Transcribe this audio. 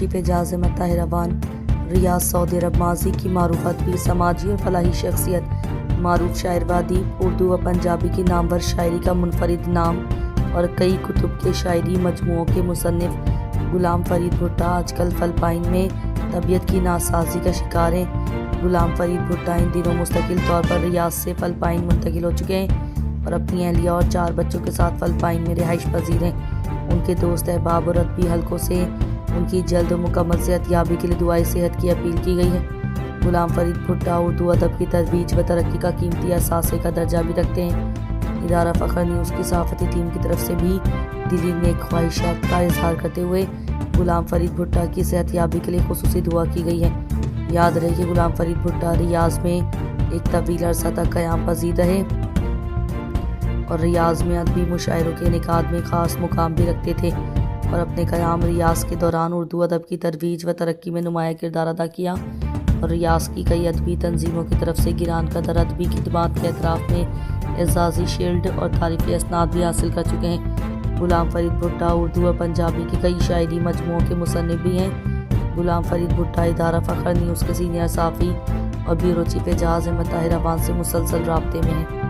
Chief اعجاز احمد طاہر اوان ریاض سعودی عرب ماضی کی معروف ادبی سماجی اور فلاحی شخصیت معروف شاعر و ادیب اردو و پنجابی کی نامور شاعری کا منفرد نام اور کئی کتب کے شاعری مجموعوں کے مصنف غلام فرید بھٹا آج کل فلپائن میں طبیعت کی ناسازی کا شکار ہیں۔ غلام فرید بھٹا ان دنوں مستقل طور پر ریاض سے فلپائن منتقل ہو چکے ہیں اور اپنی اہلیہ اور 4 بچوں کے ساتھ فلپائن میں رہائش پذیر ہیں۔ ان کے دوست احباب اور ادبی حلقوں سے ان کی جلد و مکمل صحت یابی کے لیے دعائے صحت کی اپیل کی گئی ہے۔ غلام فرید بھٹا اردو ادب کی ترویج و ترقی کا قیمتی اثاثے کا درجہ بھی رکھتے ہیں۔ ادارہ فخر نیوز کی صحافتی ٹیم کی طرف سے بھی دلی نیک خواہشات کا اظہار کرتے ہوئے غلام فرید بھٹا کی صحت یابی کے لیے خصوصی دعا کی گئی ہے۔ یاد رہے کہ غلام فرید بھٹا ریاض میں ایک طویل عرصہ تک قیام پذیر رہے اور ریاض میں ادبی مشاعروں کے انعقاد میں خاص مقام بھی رکھتے تھے اور اپنے قیام ریاض کے دوران اردو ادب کی ترویج و ترقی میں نمایاں کردار ادا کیا اور ریاض کی کئی ادبی تنظیموں کی طرف سے گران قدر ادبی خدمات کے اعتراف میں اعزازی شیلڈ اور تعریفی اسناد بھی حاصل کر چکے ہیں۔ غلام فرید بھٹا اردو اور پنجابی کی کئی شاعری مجموعوں کے مصنف بھی ہیں۔ غلام فرید بھٹا ادارہ فخر نیوز کے سینئر صحافی اور بیورو چیف اعجاز احمد طاہر اوان سے مسلسل رابطے میں ہیں۔